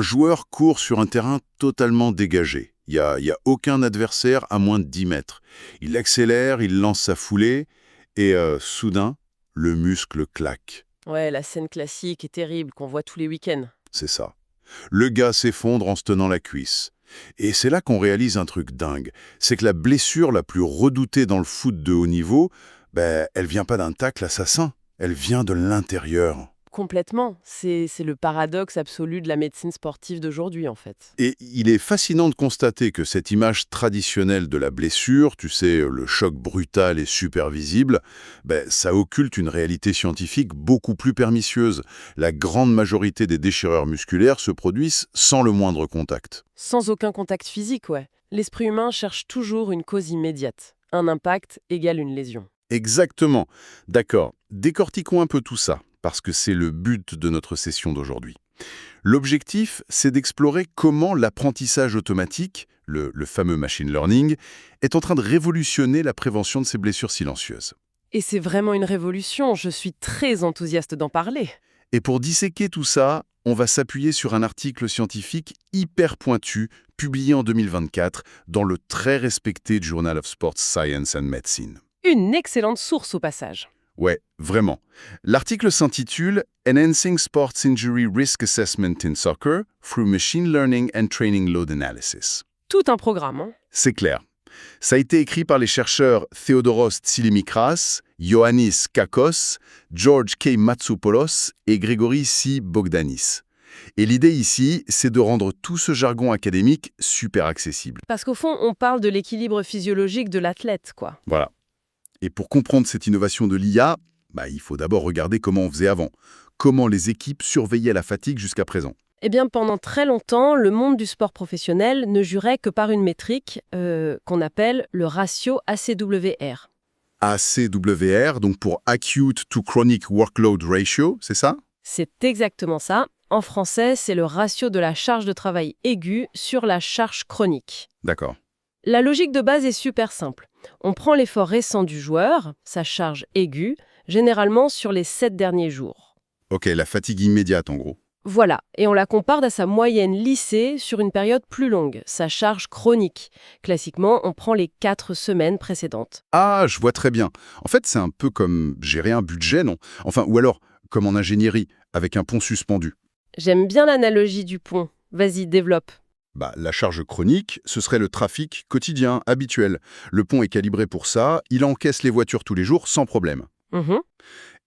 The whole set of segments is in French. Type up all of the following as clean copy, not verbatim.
Un joueur court sur un terrain totalement dégagé. Il y a aucun adversaire à moins de 10 mètres. Il accélère, il lance sa foulée, et soudain, le muscle claque. Ouais, la scène classique est terrible qu'on voit tous les week-ends. C'est ça. Le gars s'effondre en se tenant la cuisse. Et c'est là qu'on réalise un truc dingue. C'est que la blessure la plus redoutée dans le foot de haut niveau, elle vient pas d'un tacle assassin. Elle vient de l'intérieur. Complètement. C'est le paradoxe absolu de la médecine sportive d'aujourd'hui, en fait. Et il est fascinant de constater que cette image traditionnelle de la blessure, tu sais, le choc brutal et super visible, ça occulte une réalité scientifique beaucoup plus pernicieuse. La grande majorité des déchirures musculaires se produisent sans le moindre contact. Sans aucun contact physique, ouais. L'esprit humain cherche toujours une cause immédiate. Un impact égale une lésion. Exactement. D'accord. Décortiquons un peu tout ça, parce que c'est le but de notre session d'aujourd'hui. L'objectif, c'est d'explorer comment l'apprentissage automatique, le fameux machine learning, est en train de révolutionner la prévention de ces blessures silencieuses. Et c'est vraiment une révolution, je suis très enthousiaste d'en parler. Et pour disséquer tout ça, on va s'appuyer sur un article scientifique hyper pointu, publié en 2024, dans le très respecté Journal of Sports Science and Medicine. Une excellente source au passage. Ouais, vraiment. L'article s'intitule « Enhancing Sports Injury Risk Assessment in Soccer through Machine Learning and Training Load Analysis ». Tout un programme, hein. C'est clair. Ça a été écrit par les chercheurs Theodoros Tzilimikras, Ioannis Kakos, George K. Matsopoulos et Grégory C. Bogdanis. Et l'idée ici, c'est de rendre tout ce jargon académique super accessible. Parce qu'au fond, on parle de l'équilibre physiologique de l'athlète, quoi. Voilà. Et pour comprendre cette innovation de l'IA, il faut d'abord regarder comment on faisait avant. Comment les équipes surveillaient la fatigue jusqu'à présent. Eh bien, pendant très longtemps, le monde du sport professionnel ne jurait que par une métrique qu'on appelle le ratio ACWR. ACWR, donc pour Acute to Chronic Workload Ratio, c'est ça? C'est exactement ça. En français, c'est le ratio de la charge de travail aiguë sur la charge chronique. D'accord. La logique de base est super simple. On prend l'effort récent du joueur, sa charge aiguë, généralement sur les 7 derniers jours. Ok, la fatigue immédiate en gros. Voilà, et on la compare à sa moyenne lissée sur une période plus longue, sa charge chronique. Classiquement, on prend les 4 semaines précédentes. Ah, je vois très bien. En fait, c'est un peu comme gérer un budget, non? Enfin, ou alors, comme en ingénierie, avec un pont suspendu. J'aime bien l'analogie du pont. Vas-y, développe. La charge chronique, ce serait le trafic quotidien, habituel. Le pont est calibré pour ça, il encaisse les voitures tous les jours sans problème.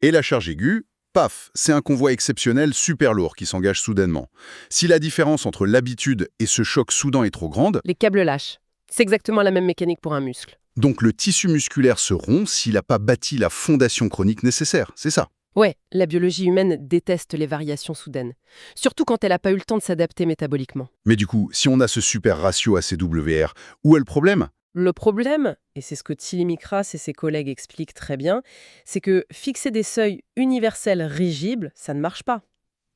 Et la charge aiguë, paf, c'est un convoi exceptionnel super lourd qui s'engage soudainement. Si la différence entre l'habitude et ce choc soudain est trop grande, les câbles lâchent. C'est exactement la même mécanique pour un muscle. Donc le tissu musculaire se rompt s'il n'a pas bâti la fondation chronique nécessaire, c'est ça? Ouais, la biologie humaine déteste les variations soudaines. Surtout quand elle n'a pas eu le temps de s'adapter métaboliquement. Mais du coup, si on a ce super ratio ACWR, où est le problème? Le problème, et c'est ce que Tzilimikras et ses collègues expliquent très bien, c'est que fixer des seuils universels rigides, ça ne marche pas.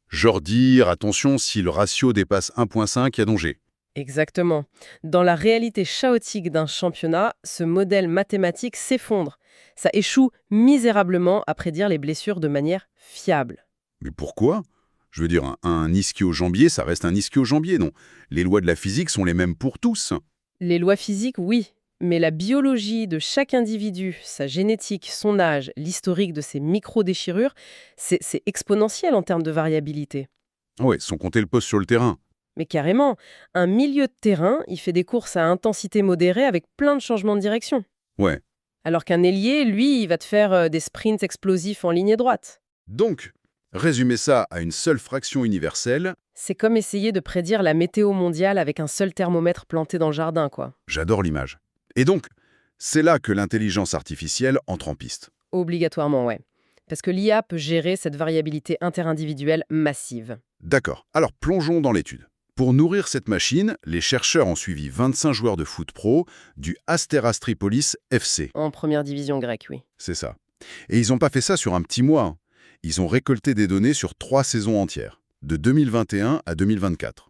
Genre dire, attention, si le ratio dépasse 1,5, il y a danger. Exactement. Dans la réalité chaotique d'un championnat, ce modèle mathématique s'effondre. Ça échoue misérablement à prédire les blessures de manière fiable. Mais pourquoi? Je veux dire, un ischio-jambier, ça reste un ischio-jambier, non? Les lois de la physique sont les mêmes pour tous. Les lois physiques, oui. Mais la biologie de chaque individu, sa génétique, son âge, l'historique de ses micro-déchirures, c'est exponentiel en termes de variabilité. Ouais, sans compter le poste sur le terrain. Mais carrément, un milieu de terrain, il fait des courses à intensité modérée avec plein de changements de direction. Ouais. Alors qu'un ailier, lui, il va te faire des sprints explosifs en ligne droite. Donc, résumer ça à une seule fraction universelle... C'est comme essayer de prédire la météo mondiale avec un seul thermomètre planté dans le jardin, quoi. J'adore l'image. Et donc, c'est là que l'intelligence artificielle entre en piste. Obligatoirement, ouais. Parce que l'IA peut gérer cette variabilité interindividuelle massive. D'accord. Alors, plongeons dans l'étude. Pour nourrir cette machine, les chercheurs ont suivi 25 joueurs de foot pro du Asteras Tripolis FC. En première division grecque, oui. C'est ça. Et ils n'ont pas fait ça sur un petit mois. Hein. Ils ont récolté des données sur 3 saisons entières, de 2021 à 2024.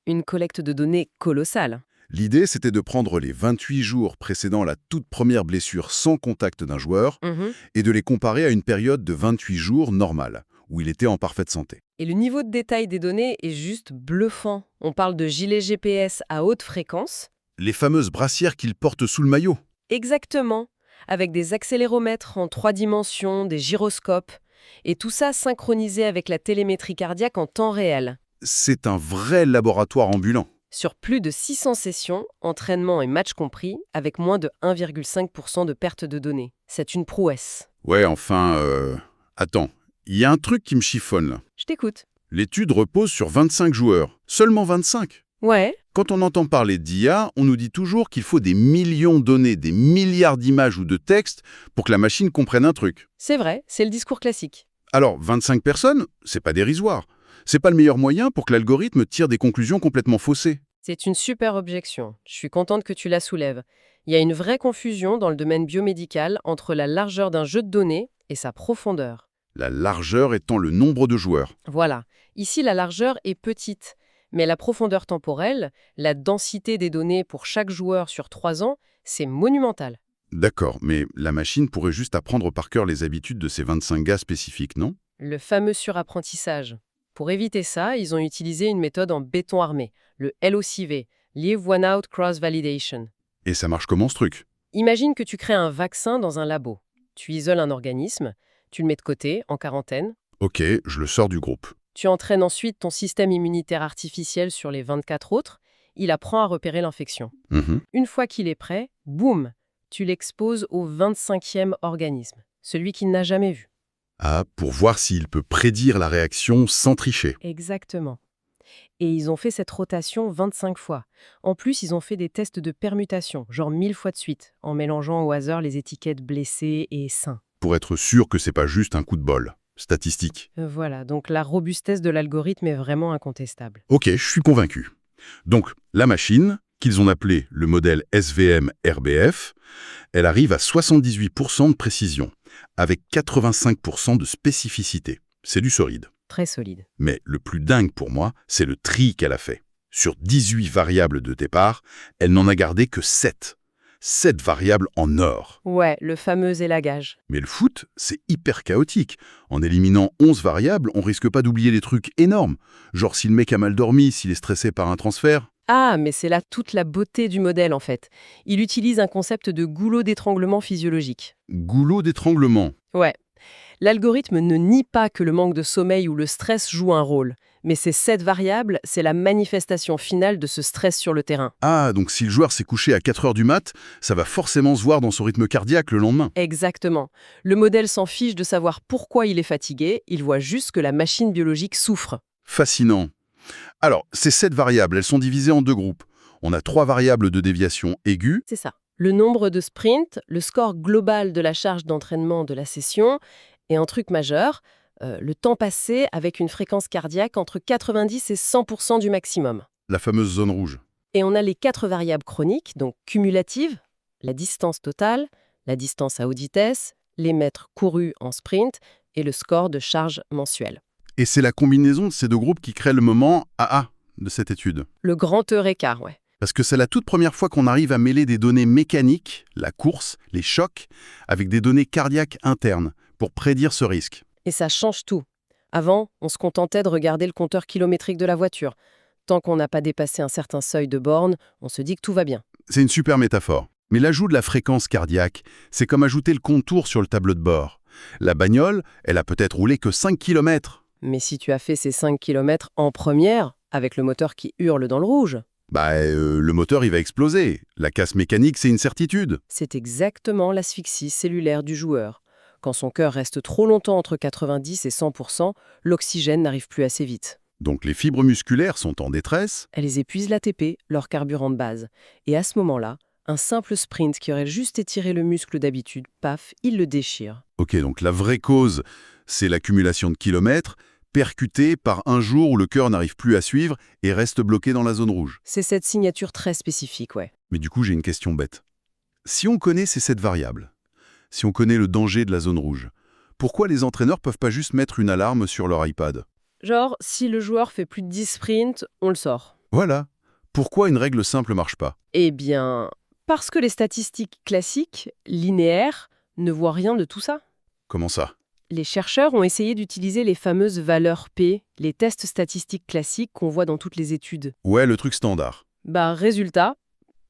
Une collecte de données colossale. L'idée, c'était de prendre les 28 jours précédant la toute première blessure sans contact d'un joueur et de les comparer à une période de 28 jours normale, où il était en parfaite santé. Et le niveau de détail des données est juste bluffant. On parle de gilets GPS à haute fréquence. Les fameuses brassières qu'il porte sous le maillot. Exactement, avec des accéléromètres en 3 dimensions, des gyroscopes, et tout ça synchronisé avec la télémétrie cardiaque en temps réel. C'est un vrai laboratoire ambulant. Sur plus de 600 sessions, entraînement et match compris, avec moins de 1,5% de perte de données. C'est une prouesse. Ouais, enfin, attends, il y a un truc qui me chiffonne là. Je t'écoute. L'étude repose sur 25 joueurs. Seulement 25. Ouais, Quand on entend parler d'IA, on nous dit toujours qu'il faut des millions de données, des milliards d'images ou de textes pour que la machine comprenne un truc. c'est vrai, c'est le discours classique. Alors, 25 personnes, c'est pas dérisoire. C'est pas le meilleur moyen pour que l'algorithme tire des conclusions complètement faussées. C'est une super objection. Je suis contente que tu la soulèves. Il y a une vraie confusion dans le domaine biomédical entre la largeur d'un jeu de données et sa profondeur. La largeur étant le nombre de joueurs. Voilà. Ici, la largeur est petite, mais la profondeur temporelle, la densité des données pour chaque joueur sur 3 ans, c'est monumental. D'accord, mais la machine pourrait juste apprendre par cœur les habitudes de ces 25 gars spécifiques, non? Le fameux surapprentissage. Pour éviter ça, ils ont utilisé une méthode en béton armé, le LOCV, Live One Out Cross Validation. Et ça marche comment ce truc? Imagine que tu crées un vaccin dans un labo. Tu isoles un organisme, tu le mets de côté, en quarantaine. Ok, je le sors du groupe. Tu entraînes ensuite ton système immunitaire artificiel sur les 24 autres. Il apprend à repérer l'infection. Mhm. Une fois qu'il est prêt, boum, tu l'exposes au 25e organisme, celui qu'il n'a jamais vu. Ah, pour voir s'il peut prédire la réaction sans tricher. Exactement. Et ils ont fait cette rotation 25 fois. En plus, ils ont fait des tests de permutation, genre 1000 fois de suite, en mélangeant au hasard les étiquettes blessés et sains. Pour être sûr que c'est pas juste un coup de bol. Statistique. Voilà, donc la robustesse de l'algorithme est vraiment incontestable. Ok, je suis convaincu. Donc, la machine, qu'ils ont appelée le modèle SVM-RBF, elle arrive à 78% de précision, avec 85% de spécificité. C'est du solide. Très solide. Mais le plus dingue pour moi, c'est le tri qu'elle a fait. Sur 18 variables de départ, elle n'en a gardé que 7. 7 variables en or. Ouais, le fameux élagage. Mais le foot, c'est hyper chaotique. En éliminant 11 variables, on risque pas d'oublier des trucs énormes. Genre si le mec a mal dormi, s'il est stressé par un transfert. Ah, mais c'est là toute la beauté du modèle en fait. Il utilise un concept de goulot d'étranglement physiologique. Goulot d'étranglement. Ouais. L'algorithme ne nie pas que le manque de sommeil ou le stress joue un rôle. Mais ces 7 variables, c'est la manifestation finale de ce stress sur le terrain. Ah, donc si le joueur s'est couché à 4 heures du mat, ça va forcément se voir dans son rythme cardiaque le lendemain. Exactement. Le modèle s'en fiche de savoir pourquoi il est fatigué, il voit juste que la machine biologique souffre. Fascinant. Alors, ces 7 variables, elles sont divisées en 2 groupes. On a 3 variables de déviation aiguë. C'est ça. Le nombre de sprints, le score global de la charge d'entraînement de la session, et un truc majeur, le temps passé avec une fréquence cardiaque entre 90 et 100% du maximum. La fameuse zone rouge. Et on a les 4 variables chroniques, donc cumulatives, la distance totale, la distance à haute vitesse, les mètres courus en sprint et le score de charge mensuel. Et c'est la combinaison de ces 2 groupes qui crée le moment AA de cette étude. Le grand eureka, ouais. Parce que c'est la toute première fois qu'on arrive à mêler des données mécaniques, la course, les chocs, avec des données cardiaques internes, pour prédire ce risque. Et ça change tout. Avant, on se contentait de regarder le compteur kilométrique de la voiture. Tant qu'on n'a pas dépassé un certain seuil de borne, on se dit que tout va bien. C'est une super métaphore. Mais l'ajout de la fréquence cardiaque, c'est comme ajouter le contour sur le tableau de bord. La bagnole, elle a peut-être roulé que 5 km. Mais si tu as fait ces 5 km en première, avec le moteur qui hurle dans le rouge, le moteur, il va exploser. La casse mécanique, c'est une certitude. c'est exactement l'asphyxie cellulaire du joueur. Quand son cœur reste trop longtemps entre 90 et 100%, l'oxygène n'arrive plus assez vite. Donc les fibres musculaires sont en détresse. Elles épuisent l'ATP, leur carburant de base. Et à ce moment-là, un simple sprint qui aurait juste étiré le muscle d'habitude, paf, il le déchire. Ok, donc la vraie cause, c'est l'accumulation de kilomètres, percuté par un jour où le cœur n'arrive plus à suivre et reste bloqué dans la zone rouge. C'est cette signature très spécifique, ouais. Mais du coup, j'ai une question bête. Si on connaît ces 7 variables, si on connaît le danger de la zone rouge, pourquoi les entraîneurs peuvent pas juste mettre une alarme sur leur iPad? Genre, si le joueur fait plus de 10 sprints, on le sort. Voilà. Pourquoi une règle simple marche pas? Eh bien, parce que les statistiques classiques, linéaires, ne voient rien de tout ça. Comment ça? Les chercheurs ont essayé d'utiliser les fameuses valeurs P, les tests statistiques classiques qu'on voit dans toutes les études. Ouais, le truc standard. Résultat,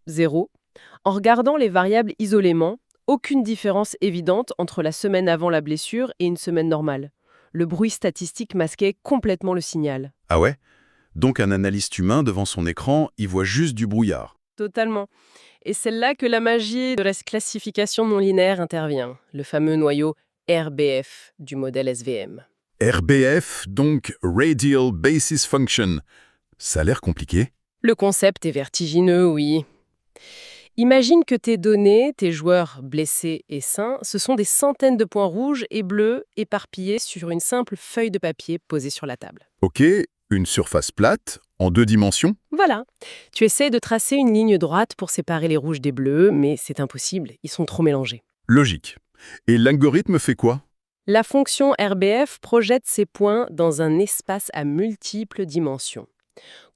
0. En regardant les variables isolément, aucune différence évidente entre la semaine avant la blessure et une semaine normale. Le bruit statistique masquait complètement le signal. Ah ouais? Donc un analyste humain devant son écran, il voit juste du brouillard. Totalement. Et c'est là que la magie de la classification non linéaire intervient, le fameux noyau RBF du modèle SVM. RBF, donc Radial Basis Function. Ça a l'air compliqué. Le concept est vertigineux, oui. Imagine que tes données, tes joueurs blessés et sains, ce sont des centaines de points rouges et bleus éparpillés sur une simple feuille de papier posée sur la table. Ok, une surface plate, en 2 dimensions. Voilà. Tu essaies de tracer une ligne droite pour séparer les rouges des bleus, mais c'est impossible, ils sont trop mélangés. Logique. Et l'algorithme fait quoi? La fonction RBF projette ces points dans un espace à multiples dimensions.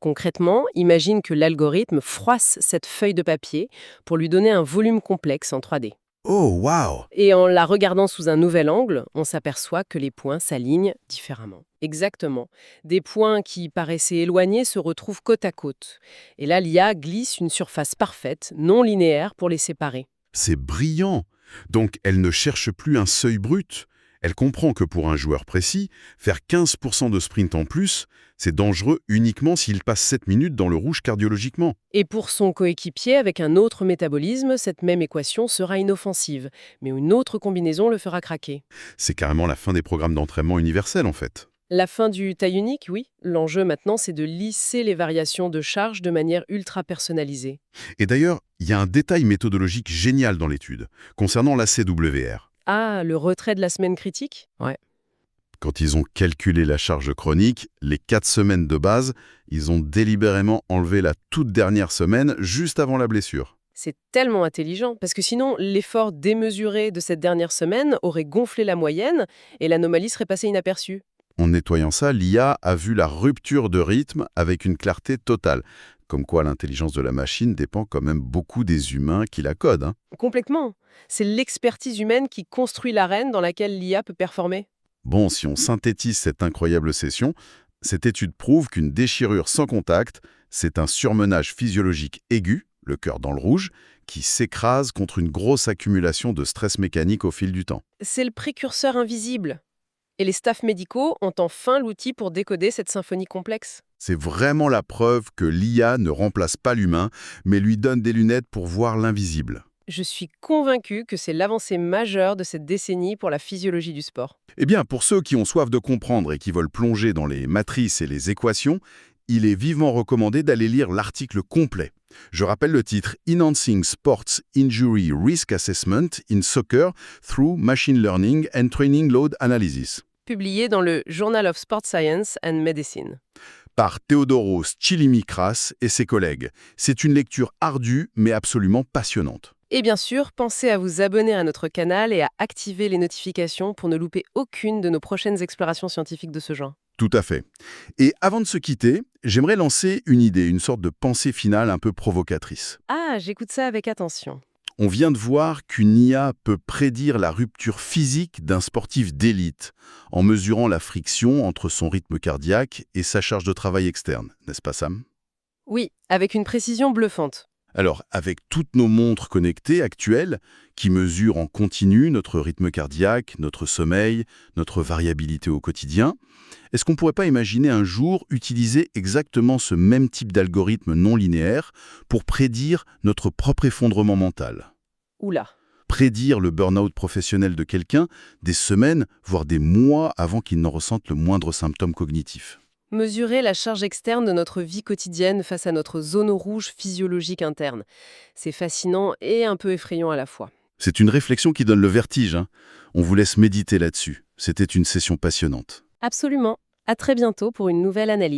Concrètement, imagine que l'algorithme froisse cette feuille de papier pour lui donner un volume complexe en 3D. Oh, waouh! Et en la regardant sous un nouvel angle, on s'aperçoit que les points s'alignent différemment. Exactement. Des points qui paraissaient éloignés se retrouvent côte à côte. Et là, l'IA glisse une surface parfaite, non linéaire, pour les séparer. C'est brillant. Donc elle ne cherche plus un seuil brut. Elle comprend que pour un joueur précis, faire 15% de sprint en plus, c'est dangereux uniquement s'il passe 7 minutes dans le rouge cardiologiquement. Et pour son coéquipier, avec un autre métabolisme, cette même équation sera inoffensive. Mais une autre combinaison le fera craquer. C'est carrément la fin des programmes d'entraînement universels en fait. La fin du taille unique, oui. L'enjeu maintenant, c'est de lisser les variations de charge de manière ultra personnalisée. Et d'ailleurs, il y a un détail méthodologique génial dans l'étude, concernant l'ACWR. Ah, le retrait de la semaine critique? Ouais. Quand ils ont calculé la charge chronique, les 4 semaines de base, ils ont délibérément enlevé la toute dernière semaine juste avant la blessure. C'est tellement intelligent, parce que sinon, l'effort démesuré de cette dernière semaine aurait gonflé la moyenne et l'anomalie serait passée inaperçue. En nettoyant ça, l'IA a vu la rupture de rythme avec une clarté totale. Comme quoi l'intelligence de la machine dépend quand même beaucoup des humains qui la codent. Hein. Complètement. C'est l'expertise humaine qui construit l'arène dans laquelle l'IA peut performer. Bon, si on synthétise cette incroyable session, cette étude prouve qu'une déchirure sans contact, c'est un surmenage physiologique aigu, le cœur dans le rouge, qui s'écrase contre une grosse accumulation de stress mécanique au fil du temps. C'est le précurseur invisible. Et les staffs médicaux ont enfin l'outil pour décoder cette symphonie complexe. C'est vraiment la preuve que l'IA ne remplace pas l'humain, mais lui donne des lunettes pour voir l'invisible. Je suis convaincue que c'est l'avancée majeure de cette décennie pour la physiologie du sport. Eh bien, pour ceux qui ont soif de comprendre et qui veulent plonger dans les matrices et les équations, il est vivement recommandé d'aller lire l'article complet. Je rappelle le titre « Enhancing Sports Injury Risk Assessment in Soccer through Machine Learning and Training Load Analysis » Publié dans le Journal of Sport Science and Medicine. Par Theodoros Tchilimikras et ses collègues. C'est une lecture ardue mais absolument passionnante. Et bien sûr, pensez à vous abonner à notre canal et à activer les notifications pour ne louper aucune de nos prochaines explorations scientifiques de ce genre. Tout à fait. Et avant de se quitter, j'aimerais lancer une idée, une sorte de pensée finale un peu provocatrice. Ah, j'écoute ça avec attention. On vient de voir qu'une IA peut prédire la rupture physique d'un sportif d'élite en mesurant la friction entre son rythme cardiaque et sa charge de travail externe, n'est-ce pas Sam? Oui, avec une précision bluffante. Alors, avec toutes nos montres connectées actuelles, qui mesurent en continu notre rythme cardiaque, notre sommeil, notre variabilité au quotidien, est-ce qu'on ne pourrait pas imaginer un jour utiliser exactement ce même type d'algorithme non linéaire pour prédire notre propre effondrement mental? Oula. Prédire le burn-out professionnel de quelqu'un des semaines, voire des mois avant qu'il n'en ressente le moindre symptôme cognitif. Mesurer la charge externe de notre vie quotidienne face à notre zone rouge physiologique interne. C'est fascinant et un peu effrayant à la fois. C'est une réflexion qui donne le vertige. Hein. On vous laisse méditer là-dessus. C'était une session passionnante. Absolument. À très bientôt pour une nouvelle analyse.